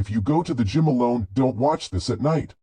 If you go to the gym alone, don't watch this at night.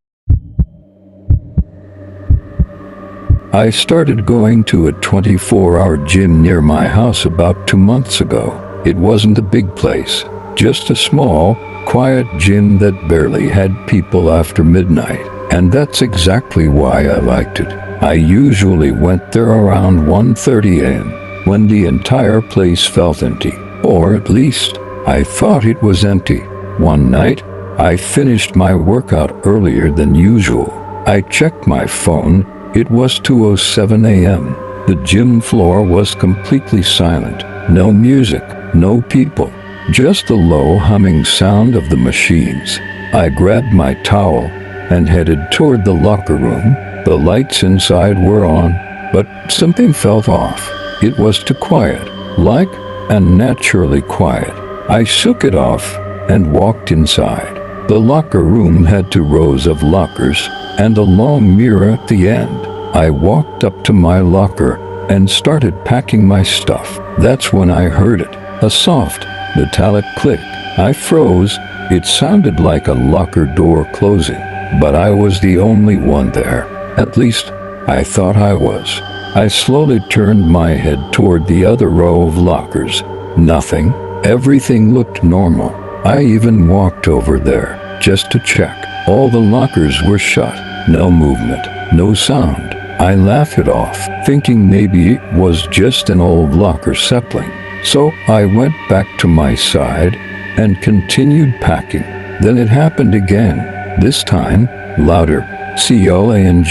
I started going to a 24-hour gym near my house about 2 months ago. It wasn't a big place, just a small, quiet gym that barely had people after midnight. And that's exactly why I liked it. I usually went there around 1:30 a.m. when the entire place felt empty, or at least I thought it was empty. One night, I finished my workout earlier than usual. I checked my phone. It was 2:07 a.m. The gym floor was completely silent. No music, no people, just the low humming sound of the machines. I grabbed my towel and headed toward the locker room. The lights inside were on, but something felt off. It was too quiet, like unnaturally quiet. I shook it off and walked inside. The locker room had 2 rows of lockers and a long mirror at the end. I walked up to my locker and started packing my stuff. That's when I heard it, a soft, metallic click. I froze. It sounded like a locker door closing, but I was the only one there. At least, I thought I was. I slowly turned my head toward the other row of lockers. Nothing. Everything looked normal. I even walked over there, just to check. All the lockers were shut. No movement, no sound. I laughed it off, thinking maybe it was just an old locker settling. So I went back to my side and continued packing. Then it happened again, this time louder. Clang.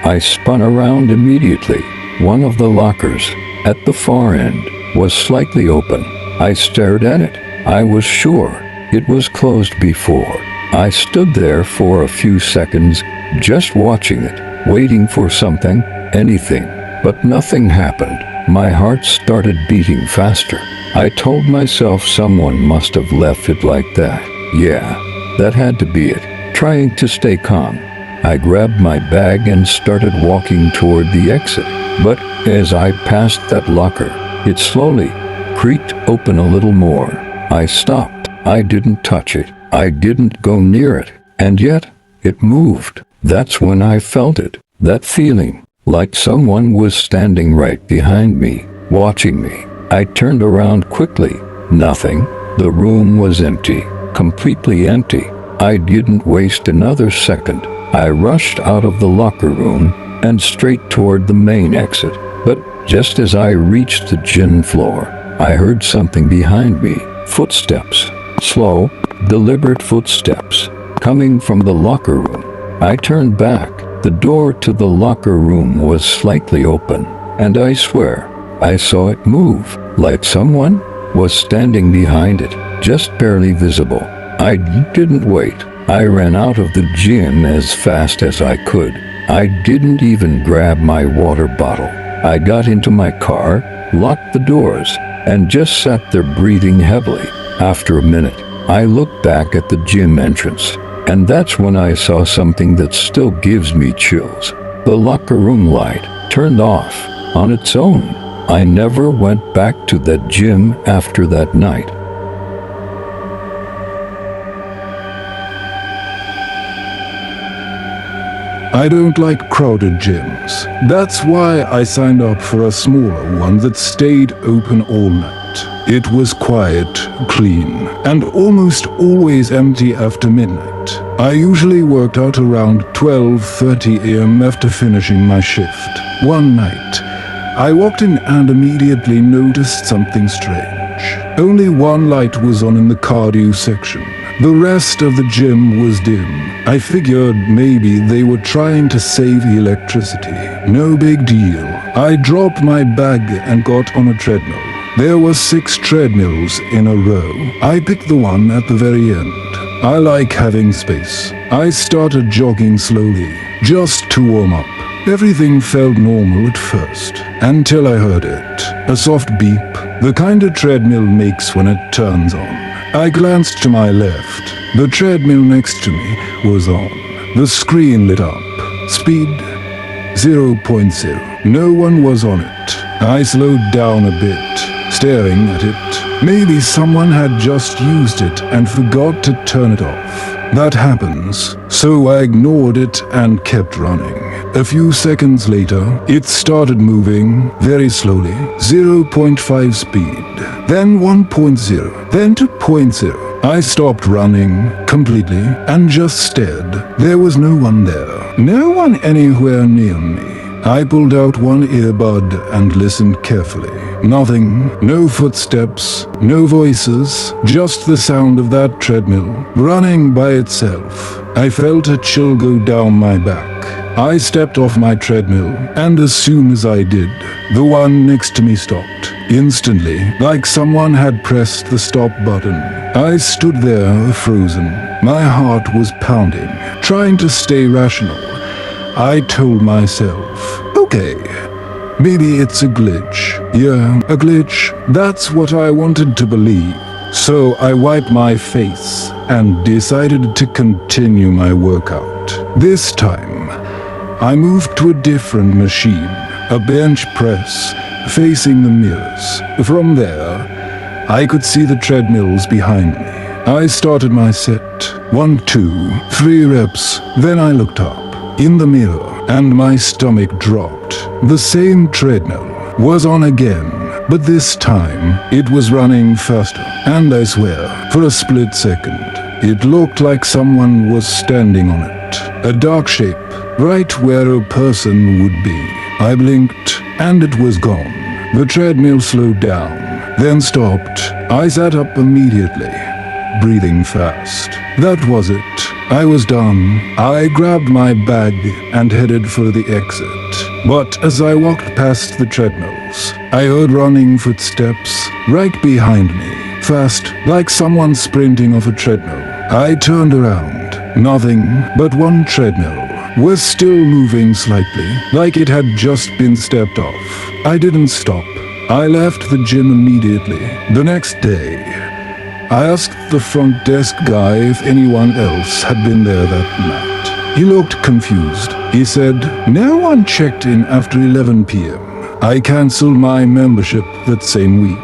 I spun around immediately. One of the lockers, at the far end, was slightly open. I stared at it. I was sure it was closed before. I stood there for a few seconds, just watching it, waiting for something, anything, but nothing happened. My heart started beating faster. I told myself someone must have left it like that. Yeah, that had to be it. Trying to stay calm, I grabbed my bag and started walking toward the exit. But as I passed that locker, it slowly creaked open a little more. I stopped. I didn't touch it. I didn't go near it. And yet, it moved. That's when I felt it. That feeling, like someone was standing right behind me, watching me. I turned around quickly. Nothing. The room was empty. Completely empty. I didn't waste another second. I rushed out of the locker room and straight toward the main exit. But just as I reached the gym floor, I heard something behind me. Footsteps. Slow, deliberate footsteps, coming from the locker room. I turned back. The door to the locker room was slightly open, and I swear, I saw it move, like someone was standing behind it, just barely visible. I didn't wait. I ran out of the gym as fast as I could. I didn't even grab my water bottle. I got into my car, locked the doors, and just sat there breathing heavily. After a minute, I looked back at the gym entrance, and that's when I saw something that still gives me chills. The locker room light turned off on its own. I never went back to that gym after that night. I don't like crowded gyms. That's why I signed up for a smaller one that stayed open all night. It was quiet, clean, and almost always empty after midnight. I usually worked out around 12:30 a.m. after finishing my shift. One night, I walked in and immediately noticed something strange. Only one light was on in the cardio section. The rest of the gym was dim. I figured maybe they were trying to save electricity. No big deal. I dropped my bag and got on a treadmill. There were 6 treadmills in a row. I picked the one at the very end. I like having space. I started jogging slowly, just to warm up. Everything felt normal at first, until I heard it. A soft beep, the kind a treadmill makes when it turns on. I glanced to my left. The treadmill next to me was on. The screen lit up. Speed 0.0. No one was on it. I slowed down a bit, staring at it Maybe someone had just used it and forgot to turn it off. That happens, so I ignored it and kept running. A few seconds later, it started moving very slowly, 0.5 speed, then 1.0, then 2.0. I stopped running completely and just stared. There was no one there, no one anywhere near me. I pulled out one earbud and listened carefully. Nothing, no footsteps, no voices, just the sound of that treadmill running by itself. I felt a chill go down my back. I stepped off my treadmill, and as soon as I did, the one next to me stopped. Instantly, like someone had pressed the stop button. I stood there, frozen. My heart was pounding, trying to stay rational. I told myself, okay, maybe it's a glitch. Yeah, a glitch. That's what I wanted to believe. So I wiped my face and decided to continue my workout. This time, I moved to a different machine, a bench press, facing the mirrors. From there, I could see the treadmills behind me. I started my set. 1, 2, 3 reps. Then I looked up in the mirror, and my stomach dropped. The same treadmill was on again, but this time it was running faster, and I swear, for a split second, it looked like someone was standing on it. A dark shape, right where a person would be. I blinked, and it was gone. The treadmill slowed down, then stopped. I sat up immediately, breathing fast. That was it. I was done. I grabbed my bag and headed for the exit. But as I walked past the treadmills, I heard running footsteps right behind me, fast, like someone sprinting off a treadmill. I turned around. Nothing but one treadmill was still moving slightly, like it had just been stepped off. I didn't stop. I left the gym immediately. The next day, I asked the front desk guy if anyone else had been there that night. He looked confused. He said, "No one checked in after 11 p.m. I canceled my membership that same week."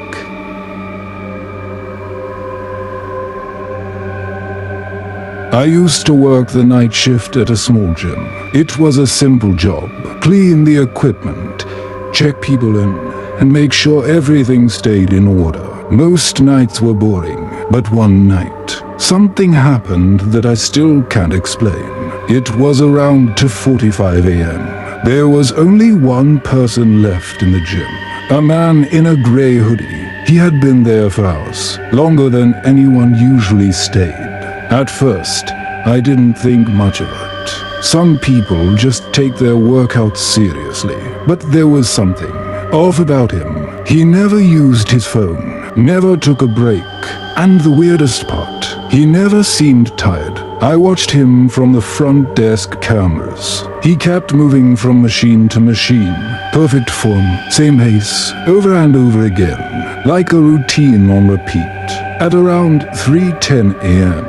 I used to work the night shift at a small gym. It was a simple job. Clean the equipment, check people in, and make sure everything stayed in order. Most nights were boring, but one night, something happened that I still can't explain. It was around 2:45 a.m. There was only one person left in the gym. A man in a gray hoodie. He had been there for hours, longer than anyone usually stayed. At first, I didn't think much of it. Some people just take their workouts seriously, but there was something off about him. He never used his phone, never took a break, and the weirdest part, he never seemed tired. I watched him from the front desk cameras. He kept moving from machine to machine, perfect form, same pace, over and over again, like a routine on repeat. At around 3:10 a.m.,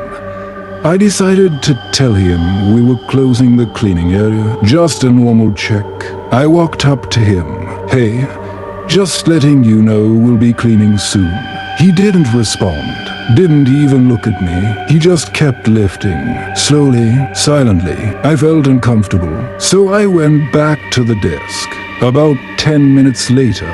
I decided to tell him we were closing the cleaning area, just a normal check. I walked up to him. "Hey, just letting you know we'll be cleaning soon." He didn't respond, didn't even look at me. He just kept lifting, slowly, silently. I felt uncomfortable, so I went back to the desk. About 10 minutes later,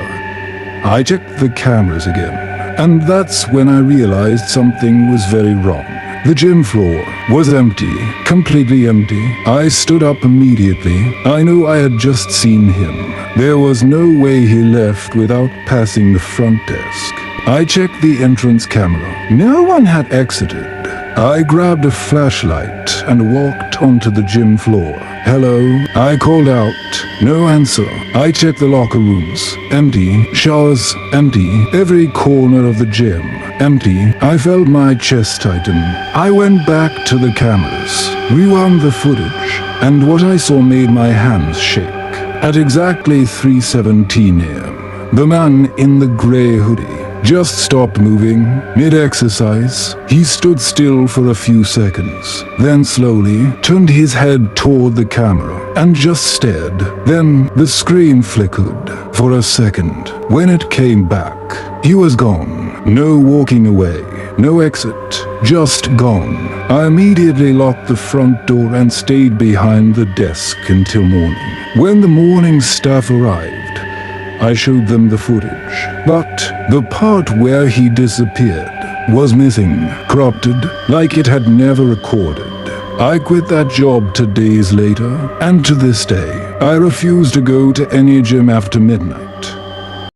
I checked the cameras again, and that's when I realized something was very wrong. The gym floor was empty, completely empty. I stood up immediately. I knew I had just seen him. There was no way he left without passing the front desk. I checked the entrance camera. No one had exited. I grabbed a flashlight and walked onto the gym floor. "Hello," I called out. No answer. I checked the locker rooms. Empty. Showers. Empty. Every corner of the gym. Empty. I felt my chest tighten. I went back to the cameras, rewound the footage, and what I saw made my hands shake. At exactly 3:17 a.m., the man in the gray hoodie just stopped moving mid-exercise. He stood still for a few seconds, then slowly turned his head toward the camera and just stared. Then the screen flickered for a second. When it came back, he was gone. No walking away, no exit, just gone. I immediately locked the front door and stayed behind the desk until morning. When the morning staff arrived, I showed them the footage, but the part where he disappeared was missing, corrupted, like it had never recorded. I quit that job 2 days later, and to this day, I refuse to go to any gym after midnight.